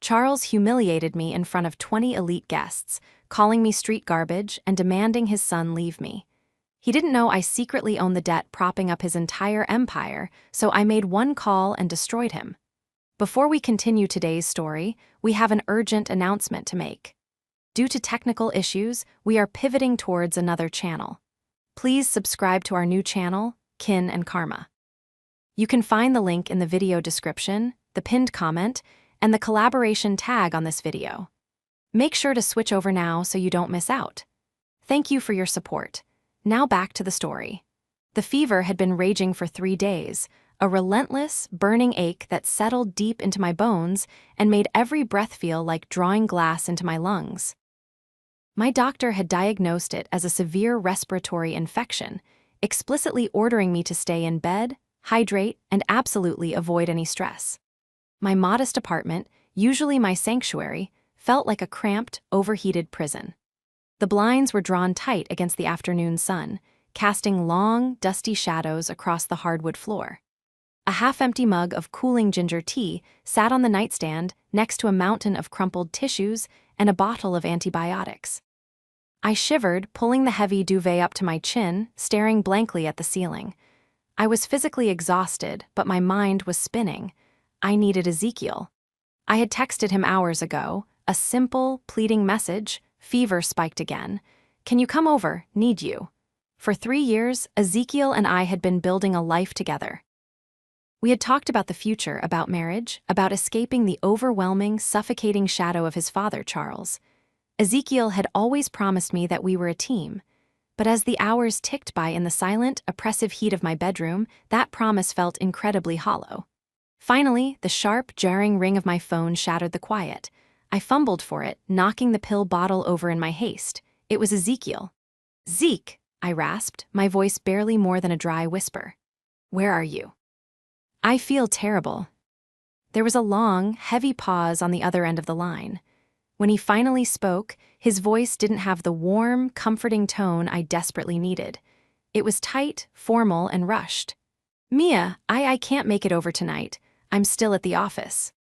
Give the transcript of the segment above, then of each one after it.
Charles humiliated me in front of 20 elite guests, calling me street garbage and demanding his son leave me. He didn't know I secretly owned the debt propping up his entire empire, so I made one call and destroyed him. Before we continue today's story, we have an urgent announcement to make. Due to technical issues, we are pivoting towards another channel. Please subscribe to our new channel, Kin and Karma. You can find the link in the video description, the pinned comment, and the collaboration tag on this video. Make sure to switch over now so you don't miss out. Thank you for your support. Now back to the story. The fever had been raging for 3 days, a relentless, burning ache that settled deep into my bones and made every breath feel like drawing glass into my lungs. My doctor had diagnosed it as a severe respiratory infection, explicitly ordering me to stay in bed, hydrate, and absolutely avoid any stress. My modest apartment, usually my sanctuary, felt like a cramped, overheated prison. The blinds were drawn tight against the afternoon sun, casting long, dusty shadows across the hardwood floor. A half-empty mug of cooling ginger tea sat on the nightstand next to a mountain of crumpled tissues and a bottle of antibiotics. I shivered, pulling the heavy duvet up to my chin, staring blankly at the ceiling. I was physically exhausted, but my mind was spinning. I needed Ezekiel. I had texted him hours ago, a simple, pleading message. Fever spiked again. Can you come over? Need you. For 3 years, Ezekiel and I had been building a life together. We had talked about the future, about marriage, about escaping the overwhelming, suffocating shadow of his father, Charles. Ezekiel had always promised me that we were a team. But as the hours ticked by in the silent, oppressive heat of my bedroom, that promise felt incredibly hollow. Finally, the sharp, jarring ring of my phone shattered the quiet. I fumbled for it, knocking the pill bottle over in my haste. It was Ezekiel. "Zeke," I rasped, my voice barely more than a dry whisper. "Where are you?" "I feel terrible." There was a long, heavy pause on the other end of the line. When he finally spoke, his voice didn't have the warm, comforting tone I desperately needed. It was tight, formal, and rushed. "Mia, I can't make it over tonight. I'm still at the office."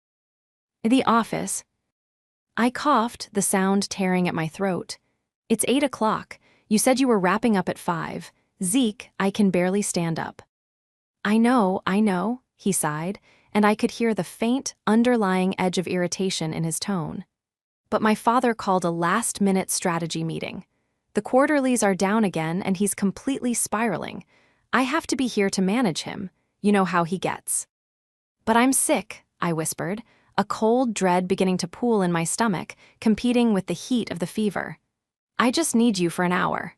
"The office?" I coughed, the sound tearing at my throat. "It's 8 o'clock. You said you were wrapping up at 5. Zeke, I can barely stand up." I know, he sighed, and I could hear the faint, underlying edge of irritation in his tone. But my father called a last-minute strategy meeting. The quarterlies are down again, and he's completely spiraling. I have to be here to manage him. You know how he gets. "But I'm sick," I whispered, a cold dread beginning to pool in my stomach, competing with the heat of the fever. "I just need you for an hour."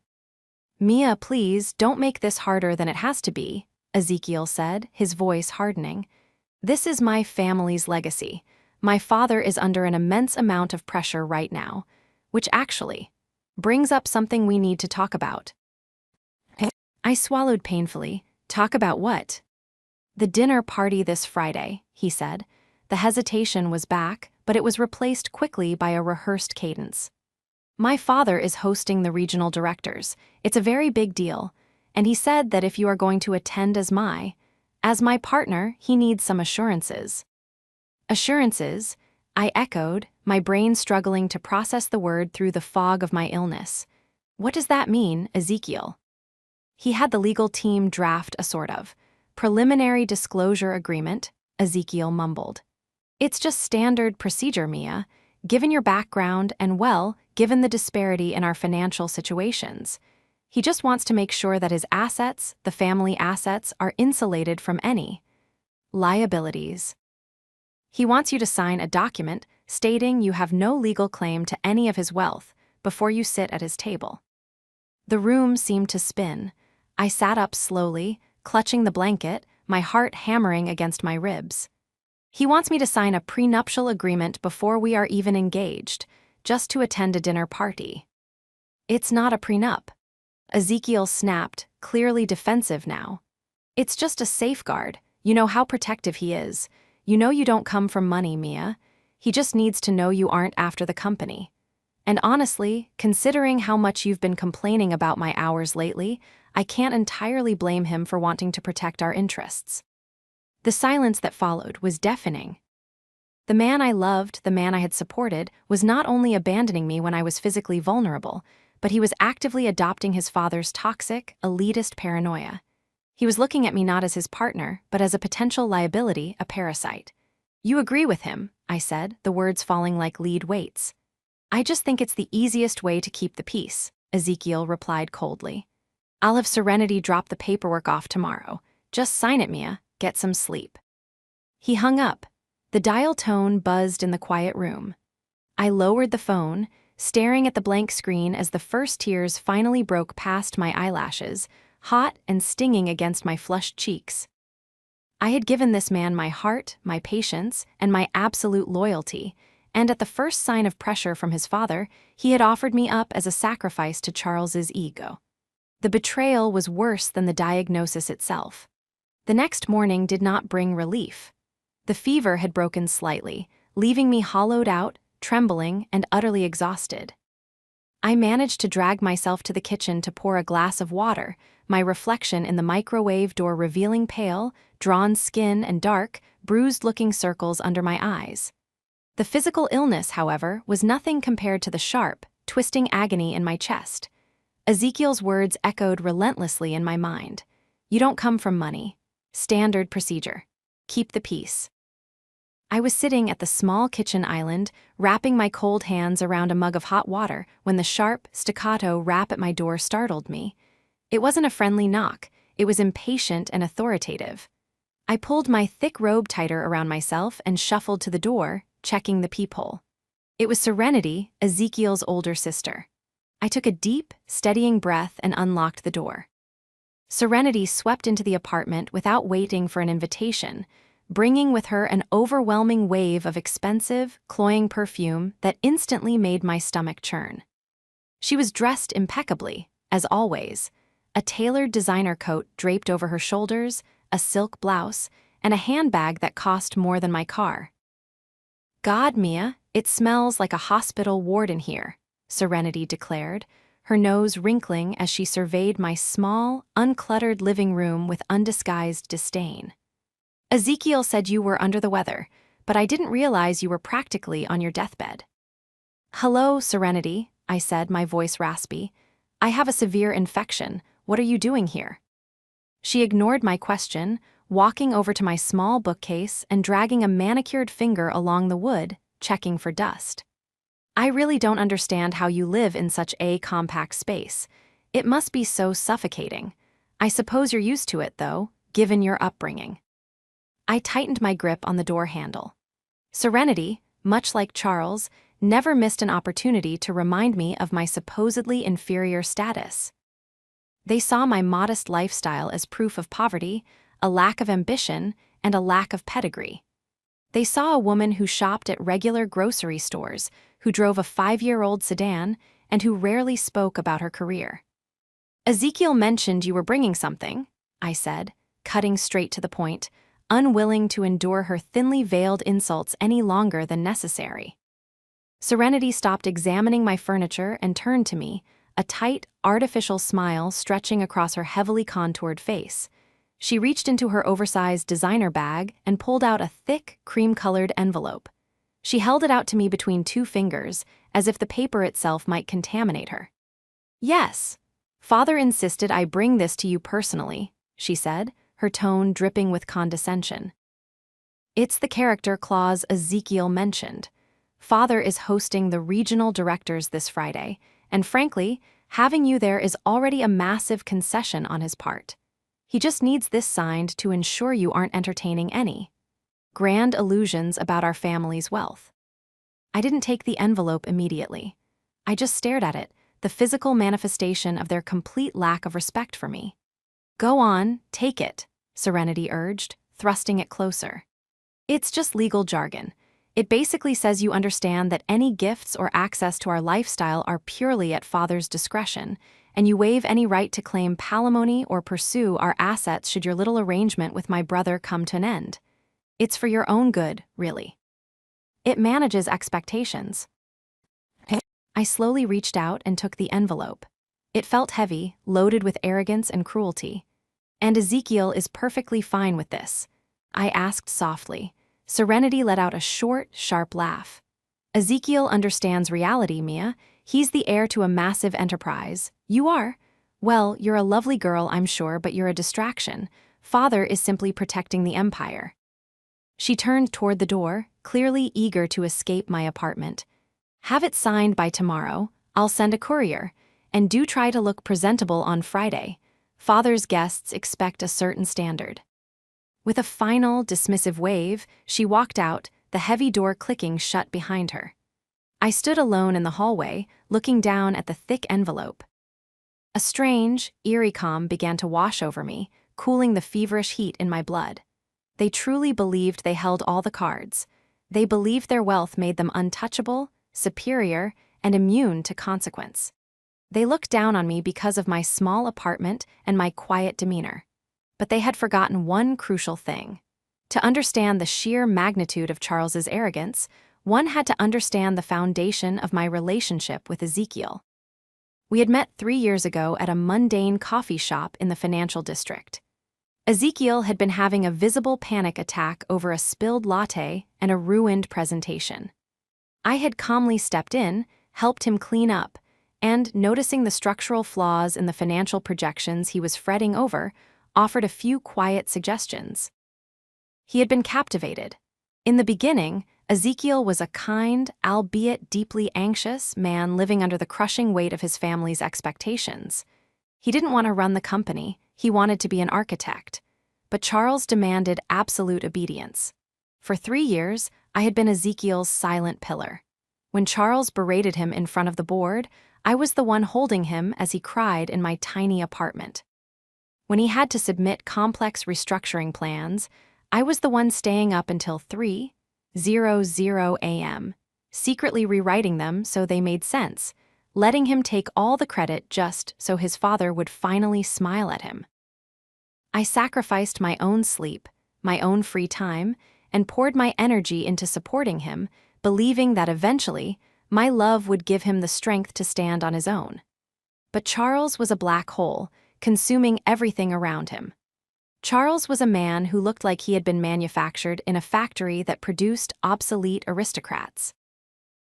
"Mia, please, don't make this harder than it has to be," Ezekiel said, his voice hardening. "This is my family's legacy. My father is under an immense amount of pressure right now, which actually brings up something we need to talk about." I swallowed painfully. "Talk about what?" "The dinner party this Friday," he said. The hesitation was back, but it was replaced quickly by a rehearsed cadence. "My father is hosting the regional directors. It's a very big deal, and he said that if you are going to attend as my partner, he needs some assurances." "Assurances?" I echoed, my brain struggling to process the word through the fog of my illness. "What does that mean, Ezekiel?" He had the legal team draft a sort of preliminary disclosure agreement, Ezekiel mumbled. "It's just standard procedure, Mia, given your background and, well, given the disparity in our financial situations. He just wants to make sure that his assets, the family assets, are insulated from any liabilities. He wants you to sign a document stating you have no legal claim to any of his wealth before you sit at his table." The room seemed to spin. I sat up slowly, clutching the blanket, my heart hammering against my ribs. "He wants me to sign a prenuptial agreement before we are even engaged, just to attend a dinner party." "It's not a prenup." Ezekiel snapped, clearly defensive now. "It's just a safeguard. You know how protective he is. You know you don't come from money, Mia. He just needs to know you aren't after the company. And honestly, considering how much you've been complaining about my hours lately, I can't entirely blame him for wanting to protect our interests." The silence that followed was deafening. The man I loved, the man I had supported, was not only abandoning me when I was physically vulnerable, but he was actively adopting his father's toxic, elitist paranoia. He was looking at me not as his partner, but as a potential liability, a parasite. "You agree with him," I said, the words falling like lead weights. "I just think it's the easiest way to keep the peace," Ezekiel replied coldly. "I'll have Serenity drop the paperwork off tomorrow. Just sign it, Mia. Get some sleep." He hung up. The dial tone buzzed in the quiet room. I lowered the phone, staring at the blank screen as the first tears finally broke past my eyelashes, hot and stinging against my flushed cheeks. I had given this man my heart, my patience, and my absolute loyalty, and at the first sign of pressure from his father, he had offered me up as a sacrifice to Charles's ego. The betrayal was worse than the diagnosis itself. The next morning did not bring relief. The fever had broken slightly, leaving me hollowed out, trembling, and utterly exhausted. I managed to drag myself to the kitchen to pour a glass of water, my reflection in the microwave door revealing pale, drawn skin and dark, bruised-looking circles under my eyes. The physical illness, however, was nothing compared to the sharp, twisting agony in my chest. Ezekiel's words echoed relentlessly in my mind. "You don't come from money. Standard procedure. Keep the peace." I was sitting at the small kitchen island, wrapping my cold hands around a mug of hot water, when the sharp, staccato rap at my door startled me. It wasn't a friendly knock, it was impatient and authoritative. I pulled my thick robe tighter around myself and shuffled to the door, checking the peephole. It was Serenity, Ezekiel's older sister. I took a deep, steadying breath and unlocked the door. Serenity swept into the apartment without waiting for an invitation, bringing with her an overwhelming wave of expensive, cloying perfume that instantly made my stomach churn. She was dressed impeccably, as always, a tailored designer coat draped over her shoulders, a silk blouse, and a handbag that cost more than my car. "God, Mia, it smells like a hospital ward in here," Serenity declared, her nose wrinkling as she surveyed my small, uncluttered living room with undisguised disdain. "Ezekiel said you were under the weather, but I didn't realize you were practically on your deathbed." "Hello, Serenity," I said, my voice raspy. "I have a severe infection. What are you doing here?" She ignored my question, walking over to my small bookcase and dragging a manicured finger along the wood, checking for dust. "I really don't understand how you live in such a compact space. It must be so suffocating. I suppose you're used to it, though, given your upbringing." I tightened my grip on the door handle. Serenity, much like Charles, never missed an opportunity to remind me of my supposedly inferior status. They saw my modest lifestyle as proof of poverty, a lack of ambition, and a lack of pedigree. They saw a woman who shopped at regular grocery stores, who drove a 5-year-old sedan, and who rarely spoke about her career. "Ezekiel mentioned you were bringing something," I said, cutting straight to the point, unwilling to endure her thinly veiled insults any longer than necessary. Serenity stopped examining my furniture and turned to me, a tight, artificial smile stretching across her heavily contoured face. She reached into her oversized designer bag and pulled out a thick, cream-colored envelope. She held it out to me between 2 fingers, as if the paper itself might contaminate her. "Yes. Father insisted I bring this to you personally," she said, her tone dripping with condescension. "It's the character clause Ezekiel mentioned. Father is hosting the regional directors this Friday, and frankly, having you there is already a massive concession on his part. He just needs this signed to ensure you aren't entertaining any grand illusions about our family's wealth." I didn't take the envelope immediately. I just stared at it, the physical manifestation of their complete lack of respect for me. "Go on, take it," Serenity urged, thrusting it closer. "It's just legal jargon. It basically says you understand that any gifts or access to our lifestyle are purely at Father's discretion, and you waive any right to claim palimony or pursue our assets should your little arrangement with my brother come to an end. It's for your own good, really. It manages expectations." I slowly reached out and took the envelope. It felt heavy, loaded with arrogance and cruelty. "And Ezekiel is perfectly fine with this?" I asked softly, Serenity let out a short, sharp laugh. Ezekiel understands reality, Mia. He's the heir to a massive enterprise. You are. Well, you're a lovely girl, I'm sure, but you're a distraction. Father is simply protecting the empire. She turned toward the door, clearly eager to escape my apartment. Have it signed by tomorrow. I'll send a courier. And do try to look presentable on Friday. Father's guests expect a certain standard. With a final, dismissive wave, she walked out, the heavy door clicking shut behind her. I stood alone in the hallway, looking down at the thick envelope. A strange, eerie calm began to wash over me, cooling the feverish heat in my blood. They truly believed they held all the cards. They believed their wealth made them untouchable, superior, and immune to consequence. They looked down on me because of my small apartment and my quiet demeanor. But they had forgotten one crucial thing. To understand the sheer magnitude of Charles's arrogance, one had to understand the foundation of my relationship with Ezekiel. We had met 3 years ago at a mundane coffee shop in the financial district. Ezekiel had been having a visible panic attack over a spilled latte and a ruined presentation. I had calmly stepped in, helped him clean up, and, noticing the structural flaws in the financial projections he was fretting over, offered a few quiet suggestions. He had been captivated. In the beginning, Ezekiel was a kind, albeit deeply anxious, man living under the crushing weight of his family's expectations. He didn't want to run the company, he wanted to be an architect. But Charles demanded absolute obedience. For 3 years, I had been Ezekiel's silent pillar. When Charles berated him in front of the board, I was the one holding him as he cried in my tiny apartment. When he had to submit complex restructuring plans, I was the one staying up until 3:00 a.m., secretly rewriting them so they made sense, letting him take all the credit just so his father would finally smile at him. I sacrificed my own sleep, my own free time, and poured my energy into supporting him, believing that eventually, my love would give him the strength to stand on his own. But Charles was a black hole, consuming everything around him. Charles was a man who looked like he had been manufactured in a factory that produced obsolete aristocrats.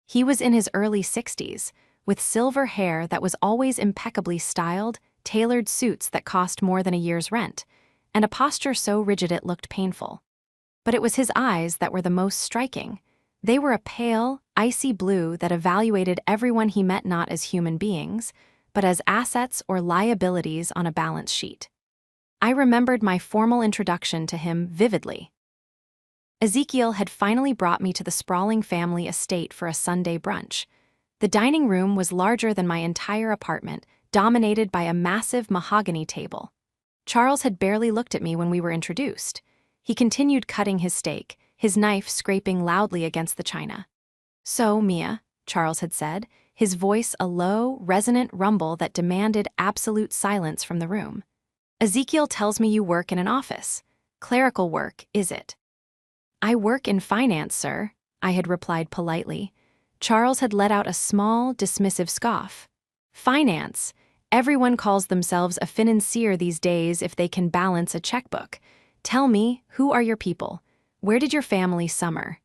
He was in his early 60s, with silver hair that was always impeccably styled, tailored suits that cost more than a year's rent, and a posture so rigid it looked painful. But it was his eyes that were the most striking. They were a pale, icy blue that evaluated everyone he met not as human beings, but as assets or liabilities on a balance sheet. I remembered my formal introduction to him vividly. Ezekiel had finally brought me to the sprawling family estate for a Sunday brunch. The dining room was larger than my entire apartment, dominated by a massive mahogany table. Charles had barely looked at me when we were introduced. He continued cutting his steak, his knife scraping loudly against the china. "So, Mia," Charles had said, his voice a low, resonant rumble that demanded absolute silence from the room. "Ezekiel tells me you work in an office. Clerical work, is it?" "I work in finance, sir," I had replied politely. Charles had let out a small, dismissive scoff. "Finance? Everyone calls themselves a financier these days if they can balance a checkbook. Tell me, who are your people? Where did your family summer?"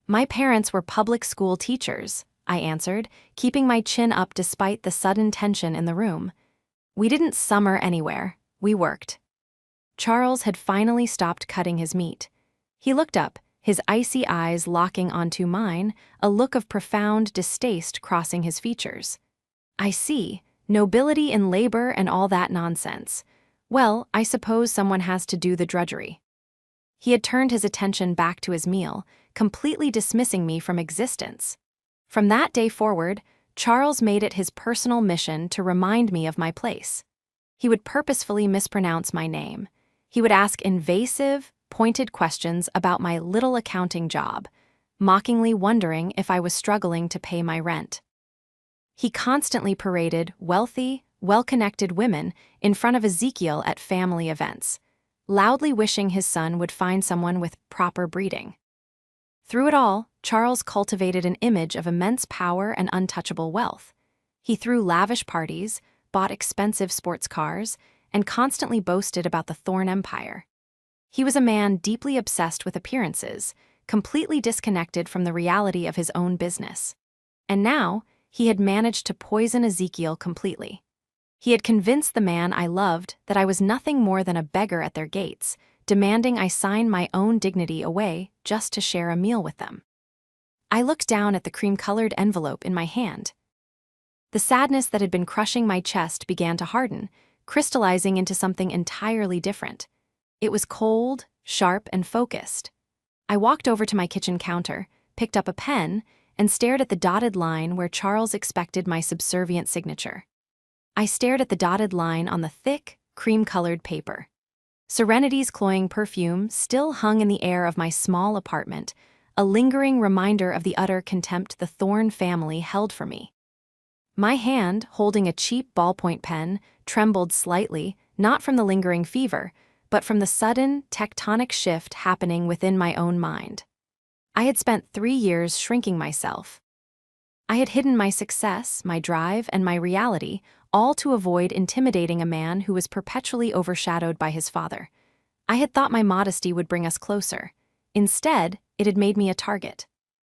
"My parents were public school teachers," I answered, keeping my chin up despite the sudden tension in the room. "We didn't summer anywhere, we worked." Charles had finally stopped cutting his meat. He looked up, his icy eyes locking onto mine, a look of profound distaste crossing his features. "I see, nobility in labor and all that nonsense. Well, I suppose someone has to do the drudgery." He had turned his attention back to his meal, completely dismissing me from existence. From that day forward, Charles made it his personal mission to remind me of my place. He would purposefully mispronounce my name. He would ask invasive, pointed questions about my little accounting job, mockingly wondering if I was struggling to pay my rent. He constantly paraded wealthy, well-connected women in front of Ezekiel at family events, loudly wishing his son would find someone with proper breeding. Through it all, Charles cultivated an image of immense power and untouchable wealth. He threw lavish parties, bought expensive sports cars, and constantly boasted about the Thorn Empire. He was a man deeply obsessed with appearances, completely disconnected from the reality of his own business. And now, he had managed to poison Ezekiel completely. He had convinced the man I loved that I was nothing more than a beggar at their gates, demanding I sign my own dignity away just to share a meal with them. I looked down at the cream-colored envelope in my hand. The sadness that had been crushing my chest began to harden, crystallizing into something entirely different. It was cold, sharp, and focused. I walked over to my kitchen counter, picked up a pen, and stared at the dotted line where Charles expected my subservient signature. I stared at the dotted line on the thick, cream-colored paper. Serenity's cloying perfume still hung in the air of my small apartment, a lingering reminder of the utter contempt the Thorne family held for me. My hand, holding a cheap ballpoint pen, trembled slightly, not from the lingering fever, but from the sudden, tectonic shift happening within my own mind. I had spent 3 years shrinking myself. I had hidden my success, my drive, and my reality, all to avoid intimidating a man who was perpetually overshadowed by his father. I had thought my modesty would bring us closer. Instead, it had made me a target.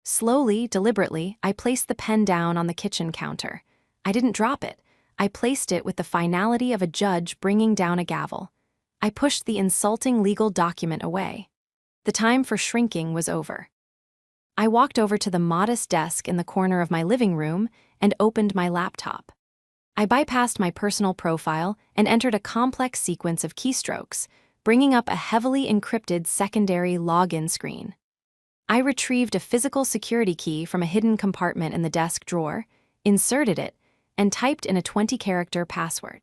Slowly, deliberately, I placed the pen down on the kitchen counter. I didn't drop it. I placed it with the finality of a judge bringing down a gavel. I pushed the insulting legal document away. The time for shrinking was over. I walked over to the modest desk in the corner of my living room and opened my laptop. I bypassed my personal profile and entered a complex sequence of keystrokes, bringing up a heavily encrypted secondary login screen. I retrieved a physical security key from a hidden compartment in the desk drawer, inserted it, and typed in a 20-character password.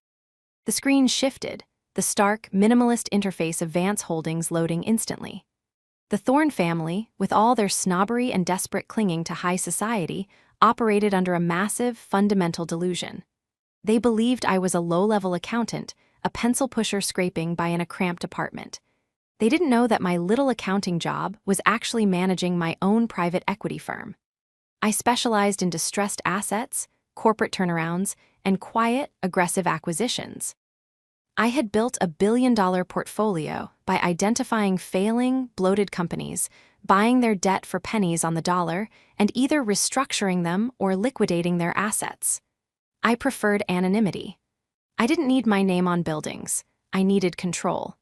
The screen shifted, the stark, minimalist interface of Vance Holdings loading instantly. The Thorne family, with all their snobbery and desperate clinging to high society, operated under a massive, fundamental delusion. They believed I was a low-level accountant, a pencil pusher scraping by in a cramped apartment. They didn't know that my little accounting job was actually managing my own private equity firm. I specialized in distressed assets, corporate turnarounds, and quiet, aggressive acquisitions. I had built a billion-dollar portfolio by identifying failing, bloated companies, buying their debt for pennies on the dollar, and either restructuring them or liquidating their assets. I preferred anonymity. I didn't need my name on buildings. I needed control.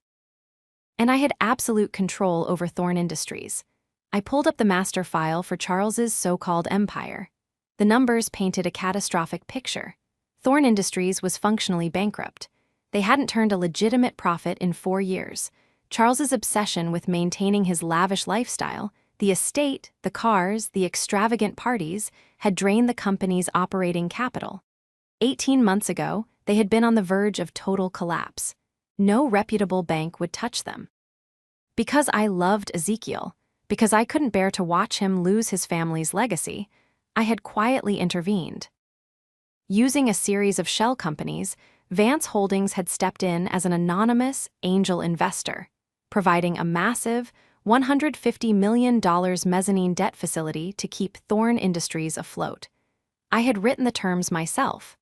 And I had absolute control over Thorne Industries. I pulled up the master file for Charles's so-called empire. The numbers painted a catastrophic picture. Thorne Industries was functionally bankrupt. They hadn't turned a legitimate profit in 4 years. Charles's obsession with maintaining his lavish lifestyle, the estate, the cars, the extravagant parties, had drained the company's operating capital. 18 months ago, they had been on the verge of total collapse. No reputable bank would touch them. Because I loved Ezekiel, because I couldn't bear to watch him lose his family's legacy, I had quietly intervened. Using a series of shell companies, Vance Holdings had stepped in as an anonymous angel investor, providing a massive $150 million mezzanine debt facility to keep Thorne Industries afloat. I had written the terms myself.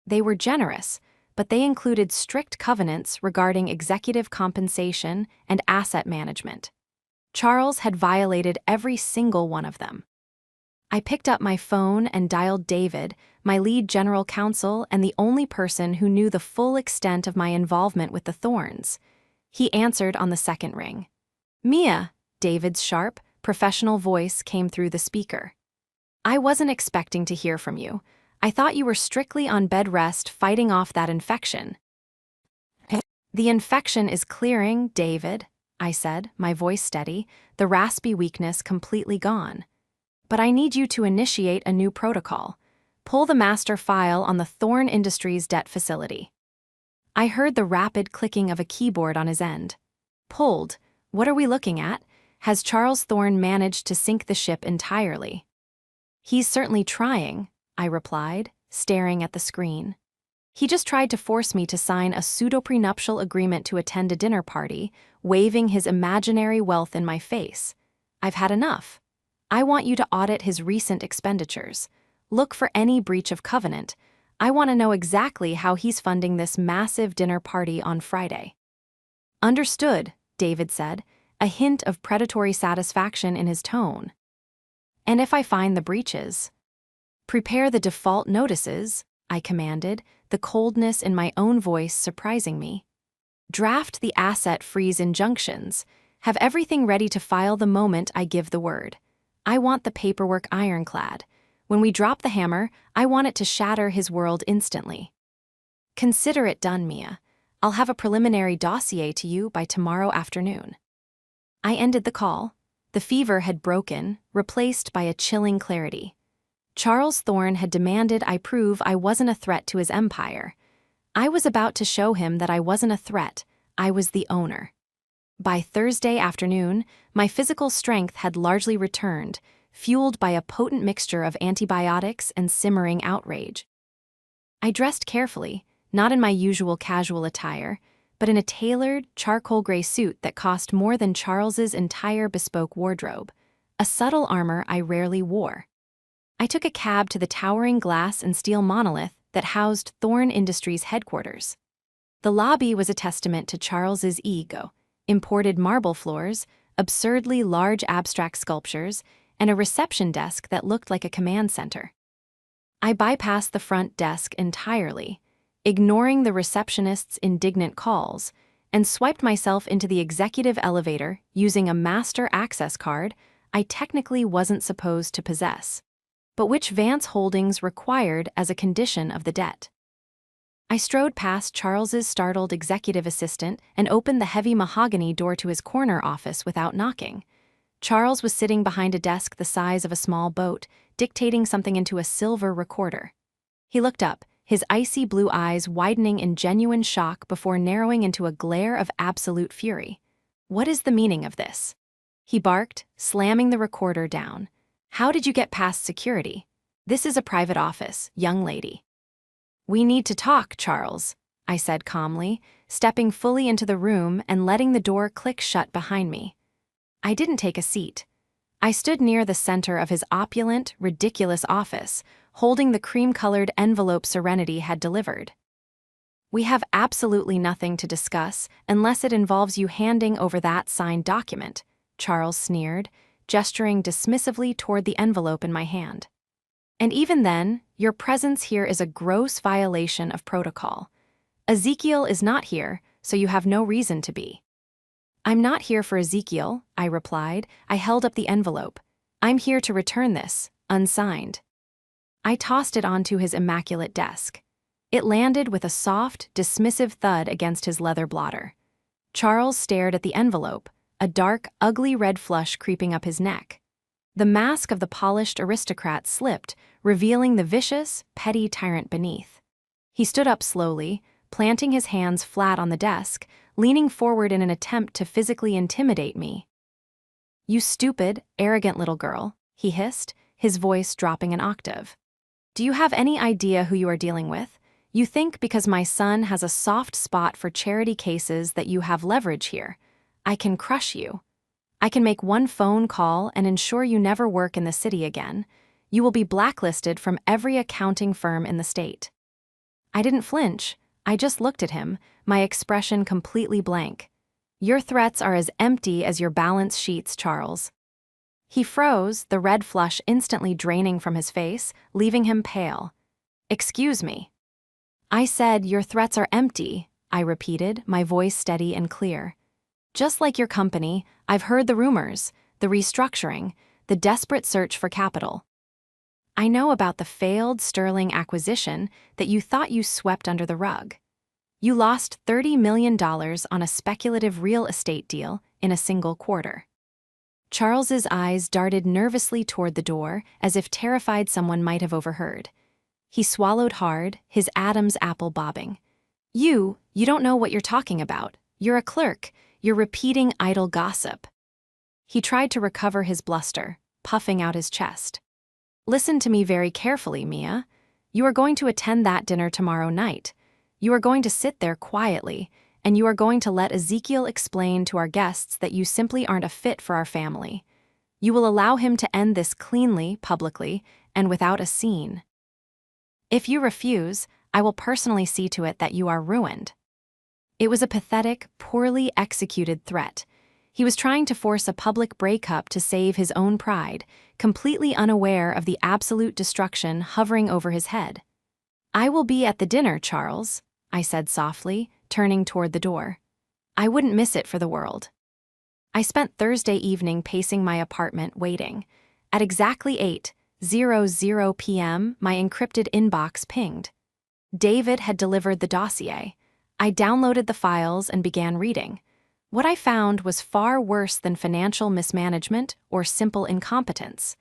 They were generous, but they included strict covenants regarding executive compensation and asset management. Charles had violated every single one of them. I picked up my phone and dialed David, my lead general counsel and the only person who knew the full extent of my involvement with the Thornes. He answered on the second ring. "Mia," David's sharp, professional voice came through the speaker. "I wasn't expecting to hear from you. I thought you were strictly on bed rest fighting off that infection." "The infection is clearing, David," I said, my voice steady, the raspy weakness completely gone. "But I need you to initiate a new protocol. Pull the master file on the Thorne Industries debt facility." I heard the rapid clicking of a keyboard on his end. "Pulled. What are we looking at? Has Charles Thorne managed to sink the ship entirely?" "He's certainly trying," I replied, staring at the screen. "He just tried to force me to sign a pseudo-prenuptial agreement to attend a dinner party, waving his imaginary wealth in my face. I've had enough. I want you to audit his recent expenditures. Look for any breach of covenant. I want to know exactly how he's funding this massive dinner party on Friday." "Understood," David said, a hint of predatory satisfaction in his tone. And if I find the breaches? Prepare the default notices, I commanded, the coldness in my own voice surprising me. Draft the asset freeze injunctions. Have everything ready to file the moment I give the word. I want the paperwork ironclad. When we drop the hammer, I want it to shatter his world instantly. Consider it done, Mia. I'll have a preliminary dossier to you by tomorrow afternoon. I ended the call. The fever had broken, replaced by a chilling clarity. Charles Thorne had demanded I prove I wasn't a threat to his empire. I was about to show him that I wasn't a threat, I was the owner. By Thursday afternoon, my physical strength had largely returned, fueled by a potent mixture of antibiotics and simmering outrage. I dressed carefully, not in my usual casual attire, but in a tailored, charcoal gray suit that cost more than Charles's entire bespoke wardrobe, a subtle armor I rarely wore. I took a cab to the towering glass and steel monolith that housed Thorne Industries' headquarters. The lobby was a testament to Charles's ego: imported marble floors, absurdly large abstract sculptures, and a reception desk that looked like a command center. I bypassed the front desk entirely, ignoring the receptionist's indignant calls, and swiped myself into the executive elevator using a master access card I technically wasn't supposed to possess, but which Vance Holdings required as a condition of the debt. I strode past Charles's startled executive assistant and opened the heavy mahogany door to his corner office without knocking. Charles was sitting behind a desk the size of a small boat, dictating something into a silver recorder. He looked up, his icy blue eyes widening in genuine shock before narrowing into a glare of absolute fury. "What is the meaning of this?" he barked, slamming the recorder down. "How did you get past security? This is a private office, young lady." "We need to talk, Charles," I said calmly, stepping fully into the room and letting the door click shut behind me. I didn't take a seat. I stood near the center of his opulent, ridiculous office, holding the cream-colored envelope Serenity had delivered. "We have absolutely nothing to discuss unless it involves you handing over that signed document," Charles sneered, gesturing dismissively toward the envelope in my hand. "And even then, your presence here is a gross violation of protocol. Ezekiel is not here, so you have no reason to be." "I'm not here for Ezekiel," I replied. I held up the envelope. "I'm here to return this, unsigned." I tossed it onto his immaculate desk. It landed with a soft, dismissive thud against his leather blotter. Charles stared at the envelope, a dark, ugly red flush creeping up his neck. The mask of the polished aristocrat slipped, revealing the vicious, petty tyrant beneath. He stood up slowly, planting his hands flat on the desk, leaning forward in an attempt to physically intimidate me. "You stupid, arrogant little girl," he hissed, his voice dropping an octave. "Do you have any idea who you are dealing with? You think because my son has a soft spot for charity cases that you have leverage here. I can crush you. I can make one phone call and ensure you never work in the city again. You will be blacklisted from every accounting firm in the state." I didn't flinch. I just looked at him, my expression completely blank. "Your threats are as empty as your balance sheets, Charles." He froze, the red flush instantly draining from his face, leaving him pale. "Excuse me." "I said your threats are empty," I repeated, my voice steady and clear. "Just like your company, I've heard the rumors, the restructuring, the desperate search for capital. I know about the failed Sterling acquisition that you thought you swept under the rug. You lost $30 million on a speculative real estate deal in a single quarter." Charles's eyes darted nervously toward the door, as if terrified someone might have overheard. He swallowed hard, his Adam's apple bobbing. You don't know what you're talking about. You're a clerk. You're repeating idle gossip." He tried to recover his bluster, puffing out his chest. "Listen to me very carefully, Mia. You are going to attend that dinner tomorrow night. You are going to sit there quietly, and you are going to let Ezekiel explain to our guests that you simply aren't a fit for our family. You will allow him to end this cleanly, publicly, and without a scene. If you refuse, I will personally see to it that you are ruined." It was a pathetic, poorly executed threat. He was trying to force a public breakup to save his own pride, completely unaware of the absolute destruction hovering over his head. "I will be at the dinner, Charles," I said softly, turning toward the door. I wouldn't miss it for the world. I spent Thursday evening pacing my apartment, waiting. At exactly 8:00 p.m., my encrypted inbox pinged. David had delivered the dossier. I downloaded the files and began reading. What I found was far worse than financial mismanagement or simple incompetence.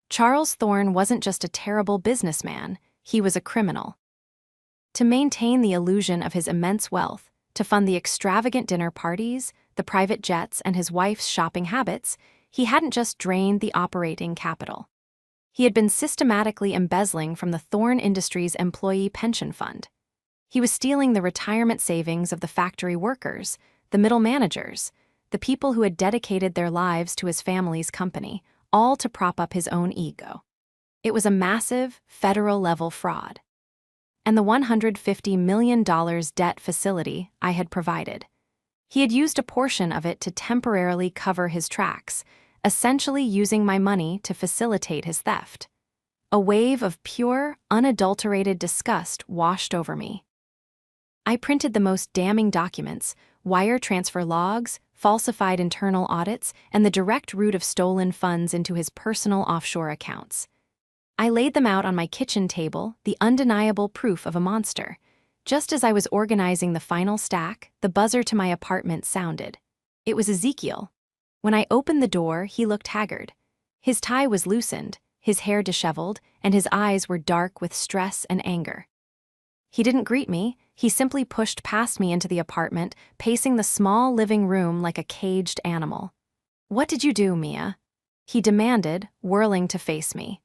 Charles Thorne wasn't just a terrible businessman, he was a criminal. To maintain the illusion of his immense wealth, to fund the extravagant dinner parties, the private jets, and his wife's shopping habits, he hadn't just drained the operating capital. He had been systematically embezzling from the Thorne Industries Employee Pension Fund. He was stealing the retirement savings of the factory workers, the middle managers, the people who had dedicated their lives to his family's company, all to prop up his own ego. It was a massive, federal-level fraud. And the $150 million debt facility I had provided. He had used a portion of it to temporarily cover his tracks, essentially using my money to facilitate his theft. A wave of pure, unadulterated disgust washed over me. I printed the most damning documents, wire transfer logs, falsified internal audits, and the direct route of stolen funds into his personal offshore accounts. I laid them out on my kitchen table, the undeniable proof of a monster. Just as I was organizing the final stack, the buzzer to my apartment sounded. It was Ezekiel. When I opened the door, he looked haggard. His tie was loosened, his hair disheveled, and his eyes were dark with stress and anger. He didn't greet me, he simply pushed past me into the apartment, pacing the small living room like a caged animal. "What did you do, Mia?" he demanded, whirling to face me.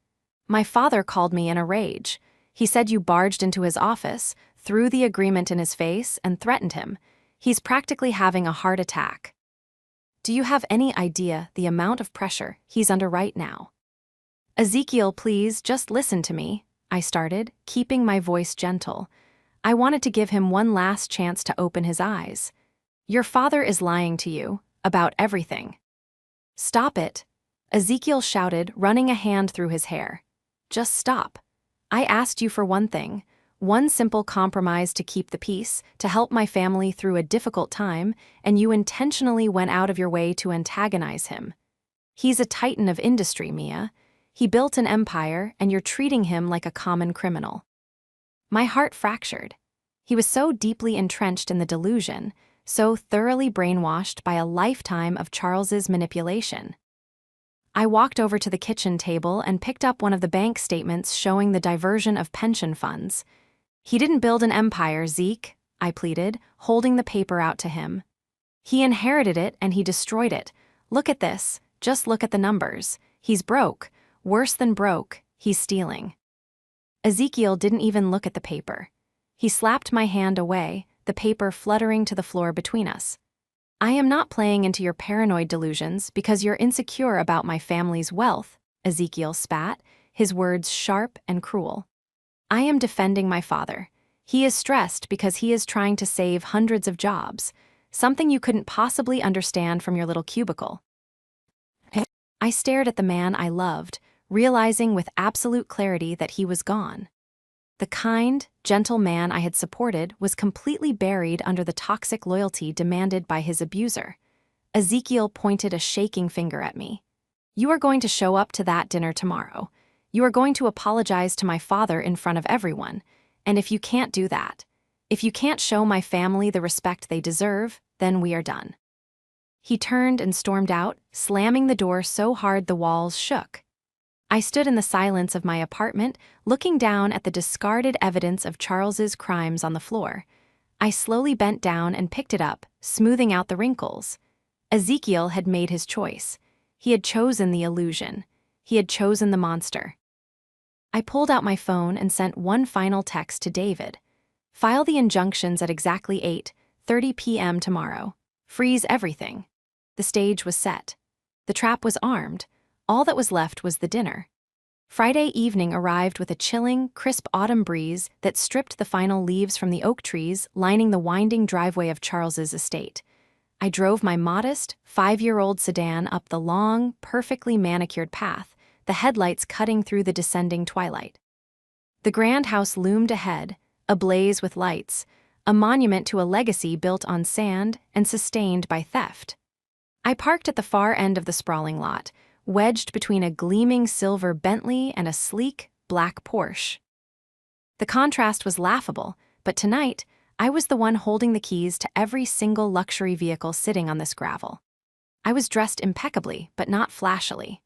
"My father called me in a rage. He said you barged into his office, threw the agreement in his face, and threatened him. He's practically having a heart attack. Do you have any idea the amount of pressure he's under right now?" "Ezekiel, please, just listen to me," I started, keeping my voice gentle. I wanted to give him one last chance to open his eyes. "Your father is lying to you, about everything." "Stop it," Ezekiel shouted, running a hand through his hair. "Just stop. I asked you for one thing, one simple compromise to keep the peace, to help my family through a difficult time, and you intentionally went out of your way to antagonize him. He's a titan of industry, Mia. He built an empire, and you're treating him like a common criminal." My heart fractured. He was so deeply entrenched in the delusion, so thoroughly brainwashed by a lifetime of Charles's manipulation. I walked over to the kitchen table and picked up one of the bank statements showing the diversion of pension funds. "He didn't build an empire, Zeke," I pleaded, holding the paper out to him. "He inherited it and he destroyed it. Look at this, just look at the numbers. He's broke. Worse than broke, he's stealing." Ezekiel didn't even look at the paper. He slapped my hand away, the paper fluttering to the floor between us. "I am not playing into your paranoid delusions because you're insecure about my family's wealth," Ezekiel spat, his words sharp and cruel. "I am defending my father. He is stressed because he is trying to save hundreds of jobs, something you couldn't possibly understand from your little cubicle." I stared at the man I loved, realizing with absolute clarity that he was gone. The kind, gentle man I had supported was completely buried under the toxic loyalty demanded by his abuser. Ezekiel pointed a shaking finger at me. "You are going to show up to that dinner tomorrow. You are going to apologize to my father in front of everyone. And if you can't do that, if you can't show my family the respect they deserve, then we are done." He turned and stormed out, slamming the door so hard the walls shook. I stood in the silence of my apartment, looking down at the discarded evidence of Charles's crimes on the floor. I slowly bent down and picked it up, smoothing out the wrinkles. Ezekiel had made his choice. He had chosen the illusion. He had chosen the monster. I pulled out my phone and sent one final text to David. "File the injunctions at exactly 8:30 p.m. tomorrow. Freeze everything." The stage was set. The trap was armed. All that was left was the dinner. Friday evening arrived with a chilling, crisp autumn breeze that stripped the final leaves from the oak trees lining the winding driveway of Charles's estate. I drove my modest, 5-year-old sedan up the long, perfectly manicured path, the headlights cutting through the descending twilight. The grand house loomed ahead, ablaze with lights, a monument to a legacy built on sand and sustained by theft. I parked at the far end of the sprawling lot, wedged between a gleaming silver Bentley and a sleek, black Porsche. The contrast was laughable, but tonight, I was the one holding the keys to every single luxury vehicle sitting on this gravel. I was dressed impeccably, but not flashily.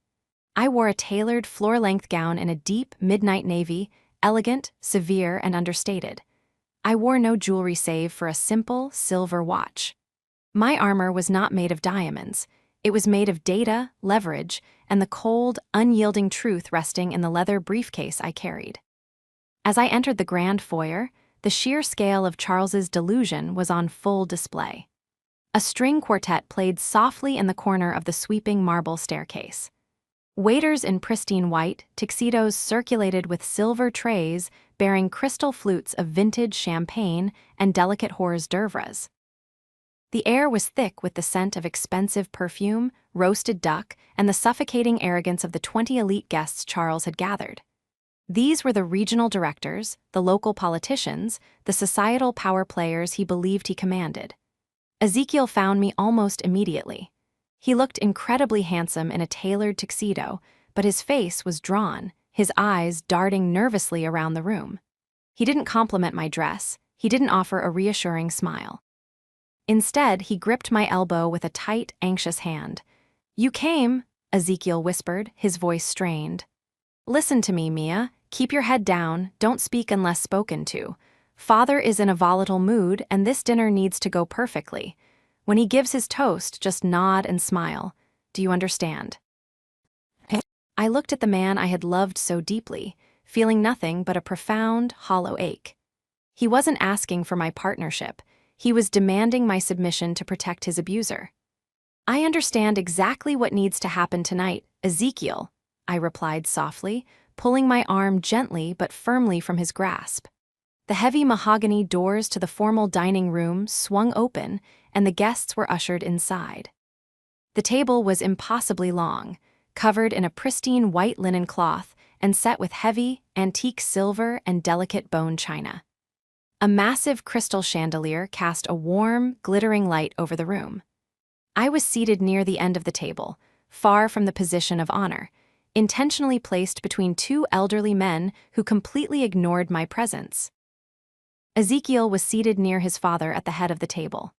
I wore a tailored, floor-length gown in a deep, midnight navy, elegant, severe, and understated. I wore no jewelry save for a simple, silver watch. My armor was not made of diamonds. It was made of data, leverage, and the cold, unyielding truth resting in the leather briefcase I carried. As I entered the grand foyer, the sheer scale of Charles's delusion was on full display. A string quartet played softly in the corner of the sweeping marble staircase. Waiters in pristine white tuxedos circulated with silver trays bearing crystal flutes of vintage champagne and delicate hors d'oeuvres. The air was thick with the scent of expensive perfume, roasted duck, and the suffocating arrogance of the 20 elite guests Charles had gathered. These were the regional directors, the local politicians, the societal power players he believed he commanded. Ezekiel found me almost immediately. He looked incredibly handsome in a tailored tuxedo, but his face was drawn, his eyes darting nervously around the room. He didn't compliment my dress, he didn't offer a reassuring smile. Instead, he gripped my elbow with a tight, anxious hand. "You came," Ezekiel whispered, his voice strained. "Listen to me, Mia. Keep your head down, don't speak unless spoken to. Father is in a volatile mood, and this dinner needs to go perfectly. When he gives his toast, just nod and smile. Do you understand?" I looked at the man I had loved so deeply, feeling nothing but a profound, hollow ache. He wasn't asking for my partnership. He was demanding my submission to protect his abuser. "I understand exactly what needs to happen tonight, Ezekiel," I replied softly, pulling my arm gently but firmly from his grasp. The heavy mahogany doors to the formal dining room swung open, and the guests were ushered inside. The table was impossibly long, covered in a pristine white linen cloth and set with heavy, antique silver and delicate bone china. A massive crystal chandelier cast a warm, glittering light over the room. I was seated near the end of the table, far from the position of honor, intentionally placed between two elderly men who completely ignored my presence. Ezekiel was seated near his father at the head of the table.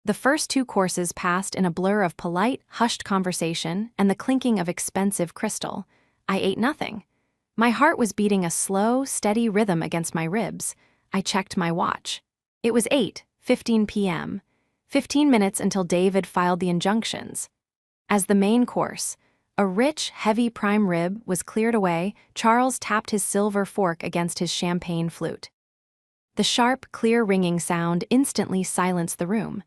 The first 2 courses passed in a blur of polite, hushed conversation and the clinking of expensive crystal. I ate nothing. My heart was beating a slow, steady rhythm against my ribs. I checked my watch. It was 8:15 p.m., 15 minutes until David filed the injunctions. As the main course, a rich, heavy prime rib, was cleared away, Charles tapped his silver fork against his champagne flute. The sharp, clear ringing sound instantly silenced the room.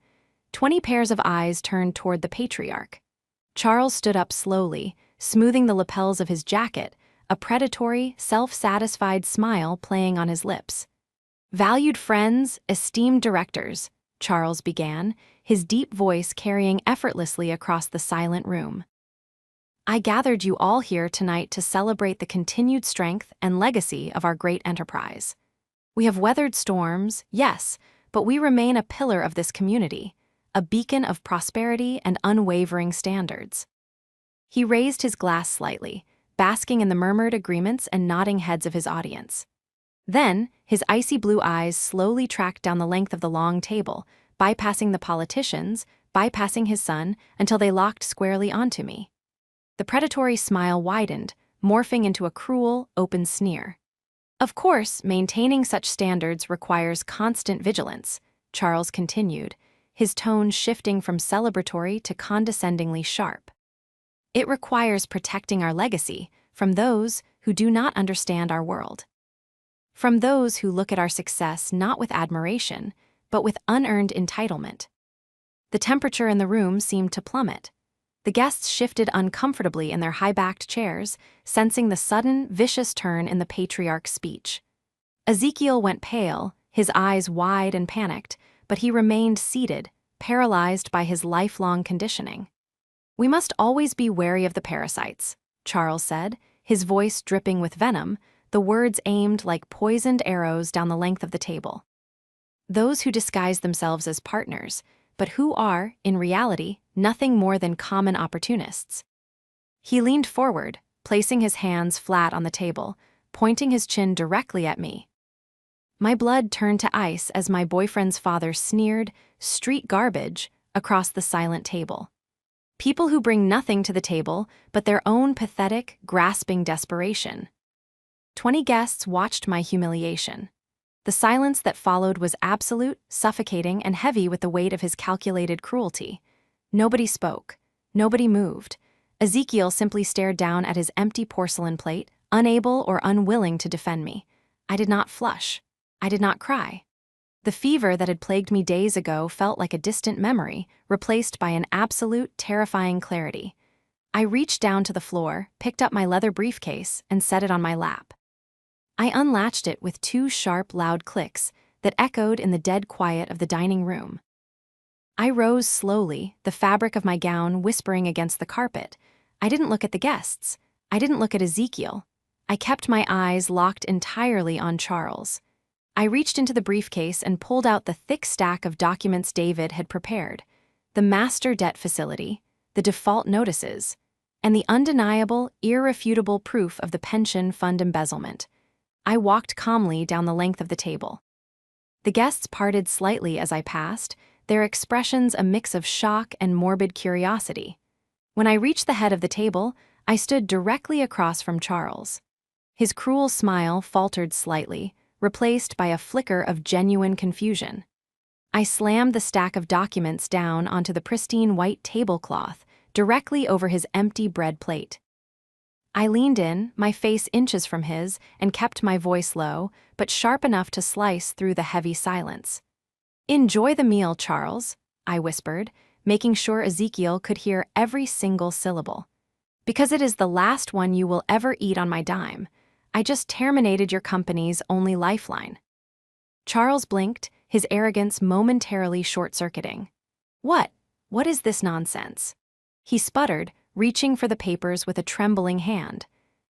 20 pairs of eyes turned toward the patriarch. Charles stood up slowly, smoothing the lapels of his jacket, a predatory, self-satisfied smile playing on his lips. "Valued friends, esteemed directors," Charles began, his deep voice carrying effortlessly across the silent room. "I gathered you all here tonight to celebrate the continued strength and legacy of our great enterprise. We have weathered storms, yes, but we remain a pillar of this community, a beacon of prosperity and unwavering standards." He raised his glass slightly, basking in the murmured agreements and nodding heads of his audience. Then, his icy blue eyes slowly tracked down the length of the long table, bypassing the politicians, bypassing his son, until they locked squarely onto me. The predatory smile widened, morphing into a cruel, open sneer. "Of course, maintaining such standards requires constant vigilance," Charles continued, his tone shifting from celebratory to condescendingly sharp. "It requires protecting our legacy from those who do not understand our world. From those who look at our success not with admiration, but with unearned entitlement." The temperature in the room seemed to plummet. The guests shifted uncomfortably in their high-backed chairs, sensing the sudden, vicious turn in the patriarch's speech. Ezekiel went pale, his eyes wide and panicked, but he remained seated, paralyzed by his lifelong conditioning. "We must always be wary of the parasites," Charles said, his voice dripping with venom, the words aimed like poisoned arrows down the length of the table. "Those who disguise themselves as partners, but who are, in reality, nothing more than common opportunists." He leaned forward, placing his hands flat on the table, pointing his chin directly at me. My blood turned to ice as my boyfriend's father sneered, "Street garbage," across the silent table. People who bring nothing to the table but their own pathetic, grasping desperation. 20 guests watched my humiliation. The silence that followed was absolute, suffocating, and heavy with the weight of his calculated cruelty. Nobody spoke. Nobody moved. Ezekiel simply stared down at his empty porcelain plate, unable or unwilling to defend me. I did not flush. I did not cry. The fever that had plagued me days ago felt like a distant memory, replaced by an absolute, terrifying clarity. I reached down to the floor, picked up my leather briefcase, and set it on my lap. I unlatched it with 2 sharp, loud clicks that echoed in the dead quiet of the dining room. I rose slowly, the fabric of my gown whispering against the carpet. I didn't look at the guests. I didn't look at Ezekiel. I kept my eyes locked entirely on Charles. I reached into the briefcase and pulled out the thick stack of documents David had prepared, the master debt facility, the default notices, and the undeniable, irrefutable proof of the pension fund embezzlement. I walked calmly down the length of the table. The guests parted slightly as I passed, their expressions a mix of shock and morbid curiosity. When I reached the head of the table, I stood directly across from Charles. His cruel smile faltered slightly, replaced by a flicker of genuine confusion. I slammed the stack of documents down onto the pristine white tablecloth, directly over his empty bread plate. I leaned in, my face inches from his, and kept my voice low, but sharp enough to slice through the heavy silence. "Enjoy the meal, Charles," I whispered, making sure Ezekiel could hear every single syllable. "Because it is the last one you will ever eat on my dime. I just terminated your company's only lifeline." Charles blinked, his arrogance momentarily short-circuiting. What is this nonsense?" He sputtered, reaching for the papers with a trembling hand.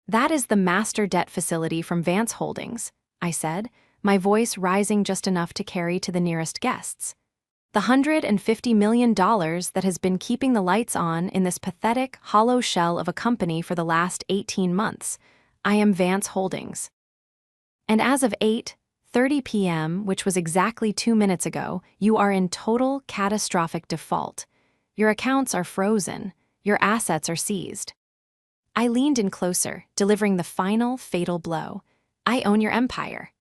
"That is the master debt facility from Vance Holdings," I said, my voice rising just enough to carry to the nearest guests. "The $150 million that has been keeping the lights on in this pathetic, hollow shell of a company for the last 18 months. I am Vance Holdings. And as of 8:30 p.m., which was exactly 2 minutes ago, you are in total catastrophic default. Your accounts are frozen. Your assets are seized." I leaned in closer, delivering the final, fatal blow. "I own your empire."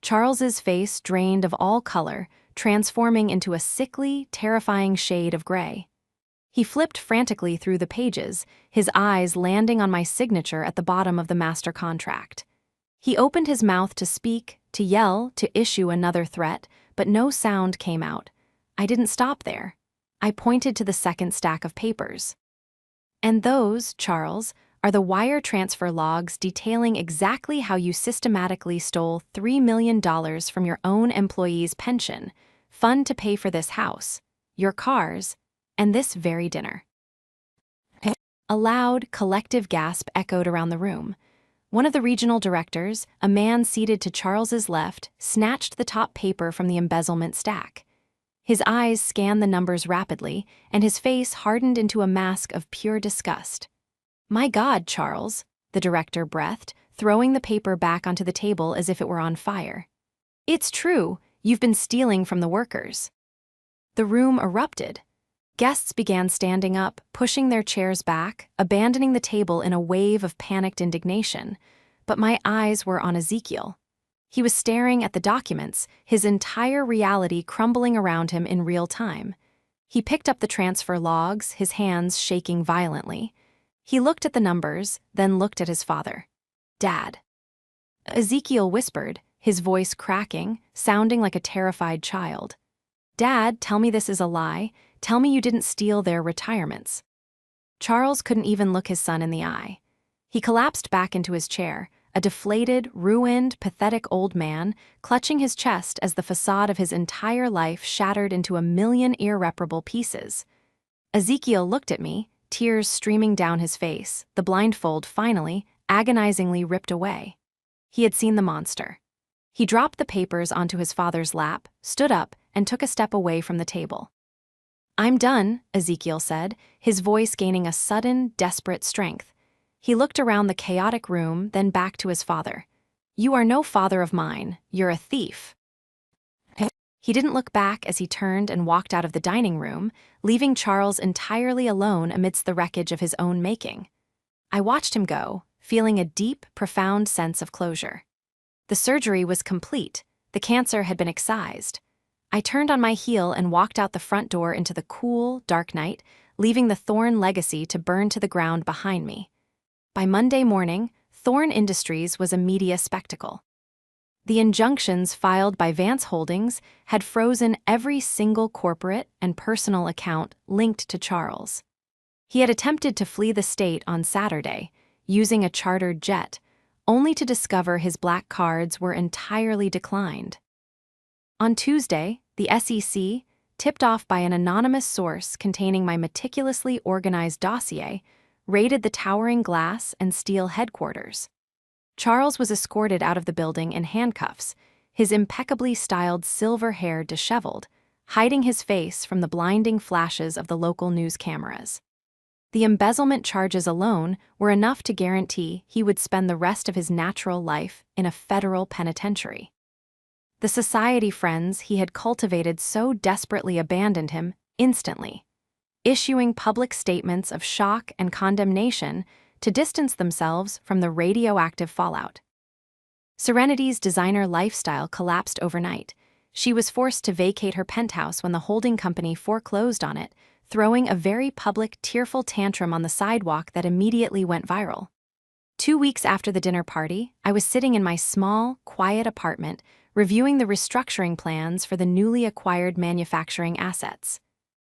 Charles's face drained of all color, transforming into a sickly, terrifying shade of gray. He flipped frantically through the pages, his eyes landing on my signature at the bottom of the master contract. He opened his mouth to speak, to yell, to issue another threat, but no sound came out. I didn't stop there. I pointed to the second stack of papers. "And those, Charles, are the wire transfer logs detailing exactly how you systematically stole $3 million from your own employees' pension, fund to pay for this house, your cars, and this very dinner." A loud, collective gasp echoed around the room. One of the regional directors, a man seated to Charles's left, snatched the top paper from the embezzlement stack. His eyes scanned the numbers rapidly, and his face hardened into a mask of pure disgust. "My God, Charles," the director breathed, throwing the paper back onto the table as if it were on fire. "It's true, you've been stealing from the workers." The room erupted. Guests began standing up, pushing their chairs back, abandoning the table in a wave of panicked indignation. But my eyes were on Ezekiel. He was staring at the documents, his entire reality crumbling around him in real time. He picked up the transfer logs, his hands shaking violently. He looked at the numbers, then looked at his father. "Dad." Ezekiel whispered, his voice cracking, sounding like a terrified child. "Dad, tell me this is a lie. Tell me you didn't steal their retirements." Charles couldn't even look his son in the eye. He collapsed back into his chair, a deflated, ruined, pathetic old man, clutching his chest as the facade of his entire life shattered into a million irreparable pieces. Ezekiel looked at me, tears streaming down his face, the blindfold finally, agonizingly ripped away. He had seen the monster. He dropped the papers onto his father's lap, stood up, and took a step away from the table. "I'm done," Ezekiel said, his voice gaining a sudden, desperate strength. He looked around the chaotic room, then back to his father. "You are no father of mine. You're a thief." He didn't look back as he turned and walked out of the dining room, leaving Charles entirely alone amidst the wreckage of his own making. I watched him go, feeling a deep, profound sense of closure. The surgery was complete. The cancer had been excised. I turned on my heel and walked out the front door into the cool, dark night, leaving the Thorn legacy to burn to the ground behind me. By Monday morning, Thorn Industries was a media spectacle. The injunctions filed by Vance Holdings had frozen every single corporate and personal account linked to Charles. He had attempted to flee the state on Saturday, using a chartered jet, only to discover his black cards were entirely declined. On Tuesday, the SEC, tipped off by an anonymous source containing my meticulously organized dossier, raided the towering glass and steel headquarters. Charles was escorted out of the building in handcuffs, his impeccably styled silver hair disheveled, hiding his face from the blinding flashes of the local news cameras. The embezzlement charges alone were enough to guarantee he would spend the rest of his natural life in a federal penitentiary. The society friends he had cultivated so desperately abandoned him instantly, issuing public statements of shock and condemnation to distance themselves from the radioactive fallout. Serenity's designer lifestyle collapsed overnight. She was forced to vacate her penthouse when the holding company foreclosed on it, throwing a very public, tearful tantrum on the sidewalk that immediately went viral. 2 weeks after the dinner party, I was sitting in my small, quiet apartment, reviewing the restructuring plans for the newly acquired manufacturing assets.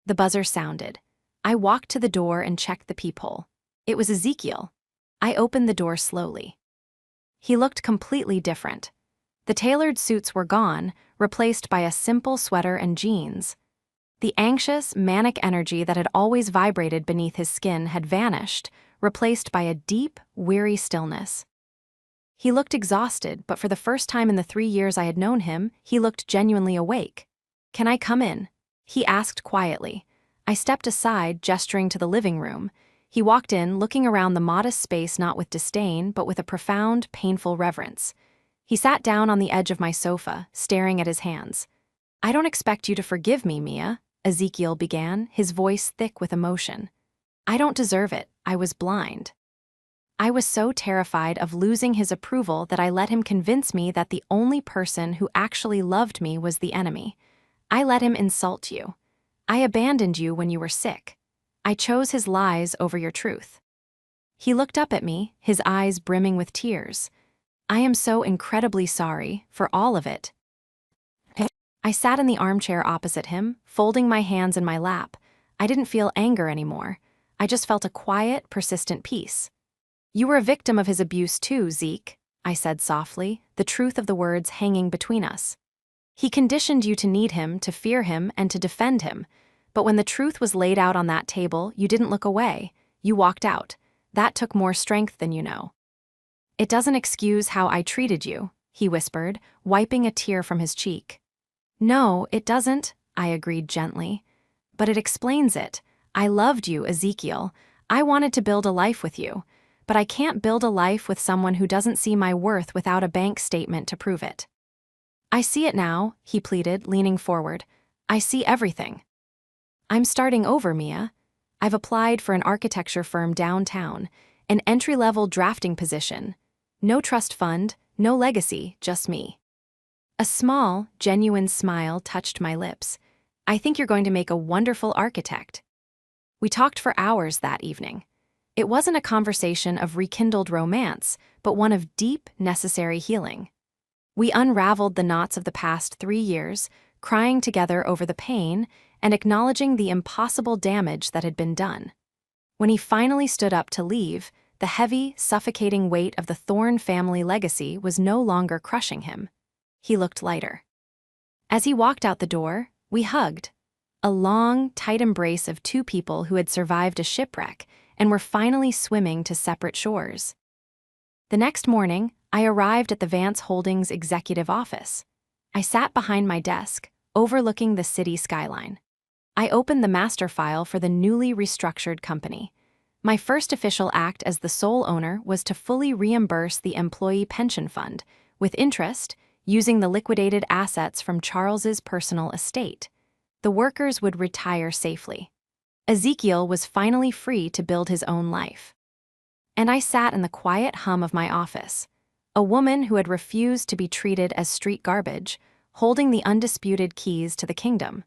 The buzzer sounded. I walked to the door and checked the peephole. It was Ezekiel. I opened the door slowly. He looked completely different. The tailored suits were gone, replaced by a simple sweater and jeans. The anxious, manic energy that had always vibrated beneath his skin had vanished, replaced by a deep, weary stillness. He looked exhausted, but for the first time in the 3 years I had known him, he looked genuinely awake. "Can I come in?" he asked quietly. I stepped aside, gesturing to the living room. He walked in, looking around the modest space not with disdain, but with a profound, painful reverence. He sat down on the edge of my sofa, staring at his hands. "I don't expect you to forgive me, Mia," Ezekiel began, his voice thick with emotion. "I don't deserve it. I was blind." I was so terrified of losing his approval that I let him convince me that the only person who actually loved me was the enemy. I let him insult you. I abandoned you when you were sick. I chose his lies over your truth. He looked up at me, his eyes brimming with tears. "I am so incredibly sorry for all of it." I sat in the armchair opposite him, folding my hands in my lap. I didn't feel anger anymore. I just felt a quiet, persistent peace. "You were a victim of his abuse too, Zeke," I said softly, the truth of the words hanging between us. "He conditioned you to need him, to fear him, and to defend him. But when the truth was laid out on that table, you didn't look away. You walked out. That took more strength than you know." "It doesn't excuse how I treated you," he whispered, wiping a tear from his cheek. "No, it doesn't," I agreed gently. "But it explains it. I loved you, Ezekiel. I wanted to build a life with you. But I can't build a life with someone who doesn't see my worth without a bank statement to prove it." "I see it now," he pleaded, leaning forward. "I see everything. I'm starting over, Mia. I've applied for an architecture firm downtown, an entry-level drafting position. No trust fund, no legacy, just me." A small, genuine smile touched my lips. "I think you're going to make a wonderful architect." We talked for hours that evening. It wasn't a conversation of rekindled romance, but one of deep, necessary healing. We unraveled the knots of the past 3 years, crying together over the pain and acknowledging the impossible damage that had been done. When he finally stood up to leave, the heavy, suffocating weight of the Thorne family legacy was no longer crushing him. He looked lighter. As he walked out the door, we hugged. A long, tight embrace of two people who had survived a shipwreck and were finally swimming to separate shores. The next morning, I arrived at the Vance Holdings executive office. I sat behind my desk, overlooking the city skyline. I opened the master file for the newly restructured company. My first official act as the sole owner was to fully reimburse the employee pension fund, with interest, using the liquidated assets from Charles's personal estate. The workers would retire safely. Ezekiel was finally free to build his own life. And I sat in the quiet hum of my office, a woman who had refused to be treated as street garbage, holding the undisputed keys to the kingdom.